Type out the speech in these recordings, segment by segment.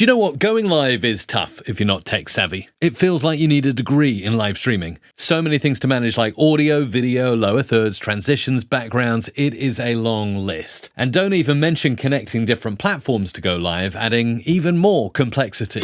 Do you know what? Going live is tough if you're not tech savvy. It feels like you need a degree in live streaming. So many things to manage like audio, video, lower thirds, transitions, backgrounds. It is a long list. And don't even mention connecting different platforms to go live, adding even more complexity.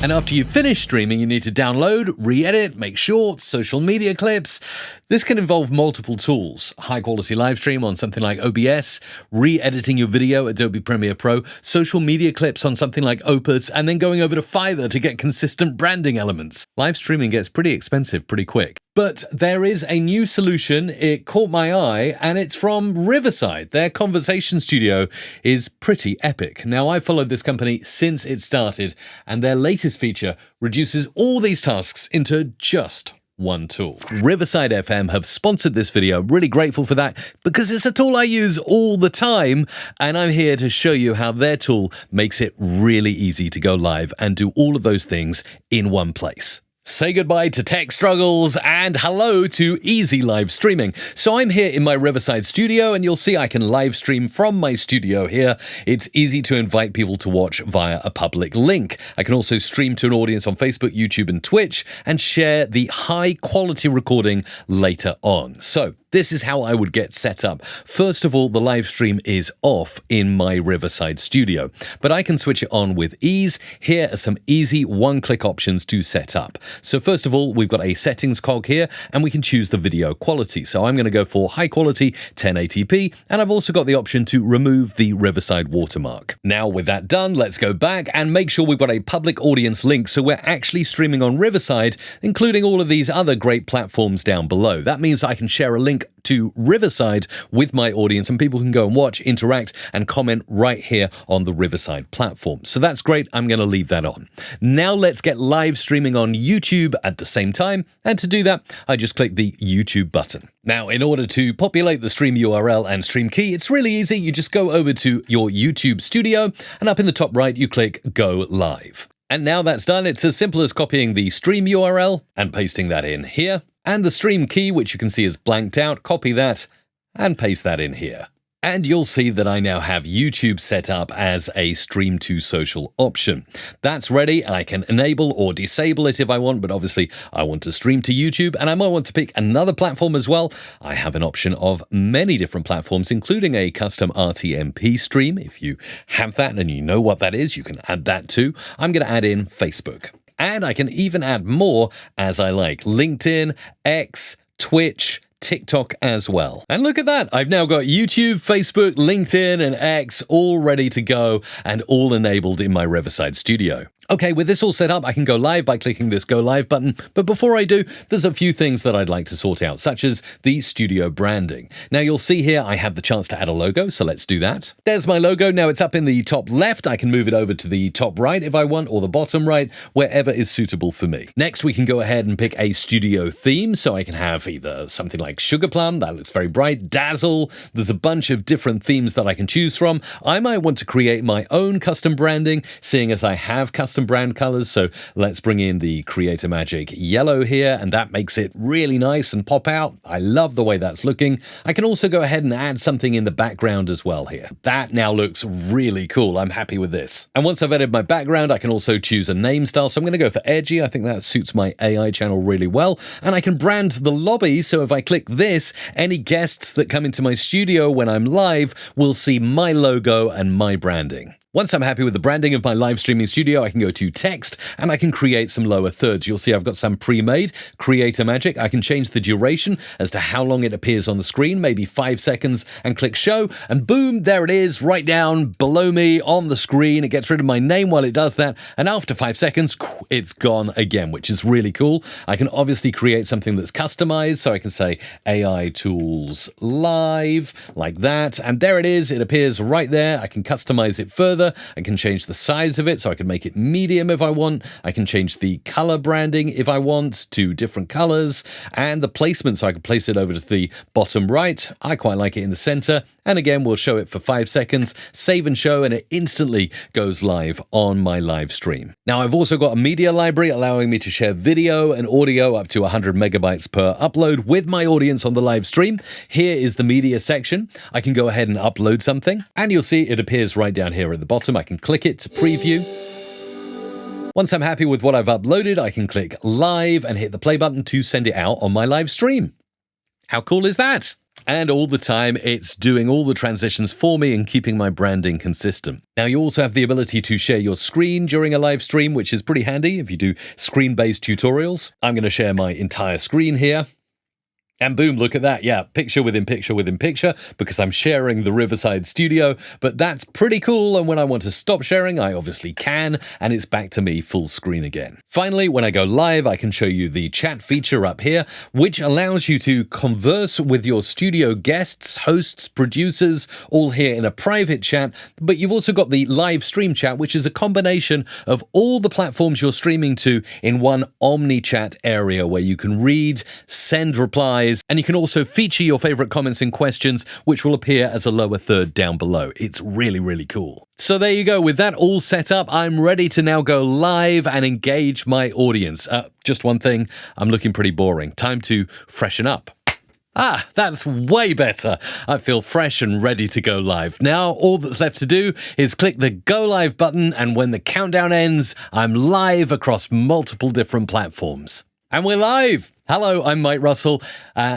And after you finish streaming, you need to download, re-edit, make shorts, social media clips. This can involve multiple tools. High-quality live stream on something like OBS, re-editing your video, Adobe Premiere Pro, social media clips on something like Opus, and then going over to Fiverr to get consistent branding elements. Live streaming gets pretty expensive pretty quick. But there is a new solution. It caught my eye, and it's from Riverside. Their conversation studio is pretty epic. Now, I've followed this company since it started, and their latest feature reduces all these tasks into just one tool. Riverside FM have sponsored this video. I'm really grateful for that because it's a tool I use all the time, and I'm here to show you how their tool makes it really easy to go live and do all of those things in one place. Say goodbye to tech struggles and hello to easy live streaming. So I'm here in my Riverside studio, and you'll see I can live stream from my studio here. It's easy to invite people to watch via a public link. I can also stream to an audience on Facebook, YouTube, and Twitch and share the high quality recording later on. So this is how I would get set up. First of all, the live stream is off in my Riverside studio, but I can switch it on with ease. Here are some easy one-click options to set up. So first of all, we've got a settings cog here, and we can choose the video quality. So I'm going to go for high quality 1080p, and I've also got the option to remove the Riverside watermark. Now with that done, let's go back and make sure we've got a public audience link so we're actually streaming on Riverside, including all of these other great platforms down below. That means I can share a link to Riverside with my audience, and people can go and watch, interact, and comment right here on the Riverside platform. So that's great. I'm going to leave that on. Now let's get live streaming on YouTube at the same time. And to do that, I just click the YouTube button. Now, in order to populate the stream URL and stream key, it's really easy. You just go over to your YouTube studio, and up in the top right, you click Go Live. And now that's done, it's as simple as copying the stream URL and pasting that in here. And the stream key, which you can see is blanked out, copy that and paste that in here. And you'll see that I now have YouTube set up as a stream to social option. That's ready. I can enable or disable it if I want, but obviously I want to stream to YouTube, and I might want to pick another platform as well. I have an option of many different platforms, including a custom RTMP stream. If you have that and you know what that is, you can add that too. I'm going to add in Facebook. And I can even add more as I like. LinkedIn, X, Twitch, TikTok as well. And look at that. I've now got YouTube, Facebook, LinkedIn, and X all ready to go and all enabled in my Riverside studio. Okay, with this all set up, I can go live by clicking this Go Live button. But before I do, there's a few things that I'd like to sort out, such as the studio branding. Now, you'll see here I have the chance to add a logo, so let's do that. There's my logo. Now it's up in the top left. I can move it over to the top right if I want, or the bottom right, wherever is suitable for me. Next, we can go ahead and pick a studio theme. So I can have either something like Sugar Plum, that looks very bright, Dazzle. There's a bunch of different themes that I can choose from. I might want to create my own custom branding, seeing as I have custom brand colors. So let's bring in the Creator Magic yellow here, and that makes it really nice and pop out. I love the way that's looking. I can also go ahead and add something in the background as well here. That now looks really cool. I'm happy with this. And once I've added my background, I can also choose a name style. So I'm going to go for edgy. I think that suits my AI channel really well. And I can brand the lobby. So if I click this, any guests that come into my studio when I'm live will see my logo and my branding. Once I'm happy with the branding of my live streaming studio, I can go to text and I can create some lower thirds. You'll see I've got some pre-made. Creator Magic. I can change the duration as to how long it appears on the screen, maybe 5 seconds, and click show. And boom, there it is right down below me on the screen. It gets rid of my name while it does that. And after 5 seconds, it's gone again, which is really cool. I can obviously create something that's customized. So I can say AI Tools Live like that. And there it is. It appears right there. I can customize it further. I can change the size of it, so I can make it medium if I want. I can change the color branding if I want to different colors, and the placement, so I can place it over to the bottom right. I quite like it in the center, And again, we'll show it for 5 seconds, save and show, and it instantly goes live on my live stream. Now, I've also got a media library allowing me to share video and audio up to 100 megabytes per upload with my audience on the live stream. Here is the media section. I can go ahead and upload something, and you'll see it appears right down here at the bottom. I can click it to preview. Once I'm happy with what I've uploaded, I can click live and hit the play button to send it out on my live stream. How cool is that? And all the time, it's doing all the transitions for me and keeping my branding consistent. Now, you also have the ability to share your screen during a live stream, which is pretty handy if you do screen-based tutorials. I'm going to share my entire screen here. And boom, look at that. Yeah, picture within picture within picture, because I'm sharing the Riverside studio, but that's pretty cool. And when I want to stop sharing, I obviously can, and it's back to me full screen again. Finally, when I go live, I can show you the chat feature up here, which allows you to converse with your studio guests, hosts, producers, all here in a private chat. But you've also got the live stream chat, which is a combination of all the platforms you're streaming to in one omni chat area where you can read, send replies, and you can also feature your favorite comments and questions, which will appear as a lower third down below. It's really, really cool. So there you go. With that all set up, I'm ready to now go live and engage my audience. Just one thing, I'm looking pretty boring. Time to freshen up. That's way better. I feel fresh and ready to go live. Now, all that's left to do is click the Go Live button, and when the countdown ends, I'm live across multiple different platforms. And we're live! Hello, I'm Mike Russell.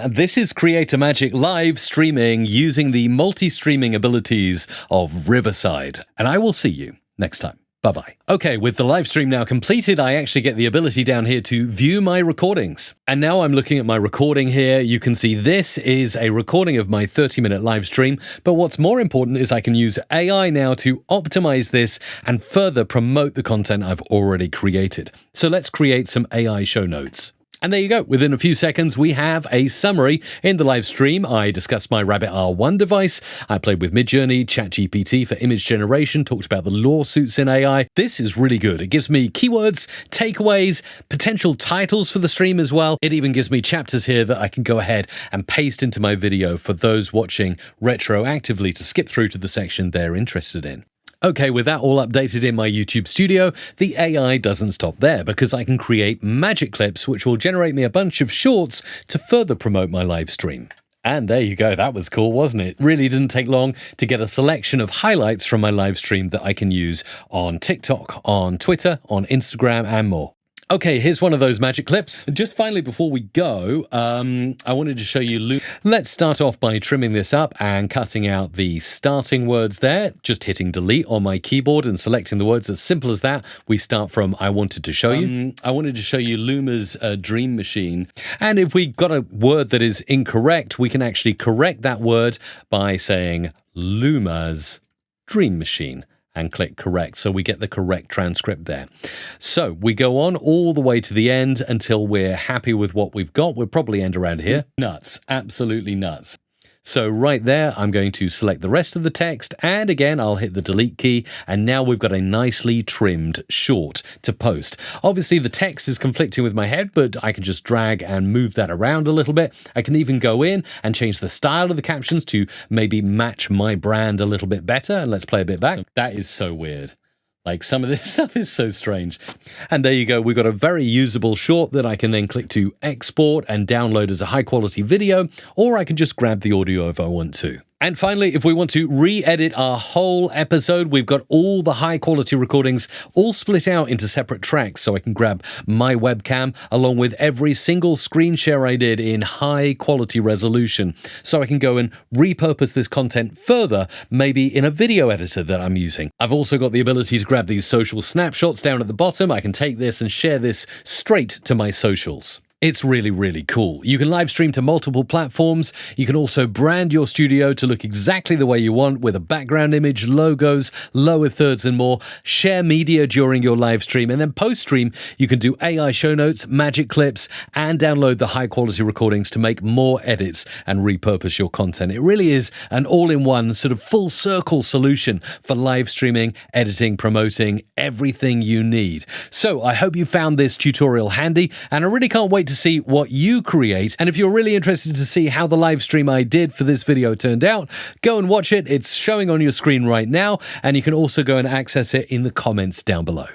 This is Creator Magic live streaming using the multi-streaming abilities of Riverside. And I will see you next time. Bye-bye. Okay, with the live stream now completed, I actually get the ability down here to view my recordings. And now I'm looking at my recording here. You can see this is a recording of my 30-minute live stream. But what's more important is I can use AI now to optimize this and further promote the content I've already created. So let's create some AI show notes. And there you go. Within a few seconds, we have a summary. In the live stream, I discussed my Rabbit R1 device. I played with Midjourney, ChatGPT for image generation, talked about the lawsuits in AI. This is really good. It gives me keywords, takeaways, potential titles for the stream as well. It even gives me chapters here that I can go ahead and paste into my video for those watching retroactively to skip through to the section they're interested in. Okay, with that all updated in my YouTube studio, the AI doesn't stop there because I can create magic clips which will generate me a bunch of shorts to further promote my live stream. And there you go. That was cool, wasn't it? Really didn't take long to get a selection of highlights from my live stream that I can use on TikTok, on Twitter, on Instagram, and more. Okay, here's one of those magic clips. Just finally, before we go, I wanted to show you. Let's start off by trimming this up and cutting out the starting words there. Just hitting delete on my keyboard and selecting the words. As simple as that. We start from I wanted to show you. I wanted to show you Luma's Dream Machine. And if we got a word that is incorrect, we can actually correct that word by saying Luma's Dream Machine. And click correct, so we get the correct transcript there. So we go on all the way to the end until we're happy with what we've got. We'll probably end around here. Nuts, absolutely nuts. So right there, I'm going to select the rest of the text, and again, I'll hit the delete key, and now we've got a nicely trimmed short to post. Obviously, the text is conflicting with my head, but I can just drag and move that around a little bit. I can even go in and change the style of the captions to maybe match my brand a little bit better, and let's play a bit back. That is so weird. Like, some of this stuff is so strange. And there you go. We've got a very usable short that I can then click to export and download as a high-quality video, or I can just grab the audio if I want to. And finally, if we want to re-edit our whole episode, we've got all the high-quality recordings all split out into separate tracks, so I can grab my webcam along with every single screen share I did in high-quality resolution, so I can go and repurpose this content further, maybe in a video editor that I'm using. I've also got the ability to grab these social snapshots down at the bottom. I can take this and share this straight to my socials. It's really, really cool. You can live stream to multiple platforms. You can also brand your studio to look exactly the way you want with a background image, logos, lower thirds and more. Share media during your live stream. And then post-stream, you can do AI show notes, magic clips, and download the high-quality recordings to make more edits and repurpose your content. It really is an all-in-one sort of full-circle solution for live streaming, editing, promoting, everything you need. So I hope you found this tutorial handy, and I really can't wait to to see what you create. And if you're really interested to see how the live stream I did for this video turned out, go and watch it. It's showing on your screen right now, and you can also go and access it in the comments down below.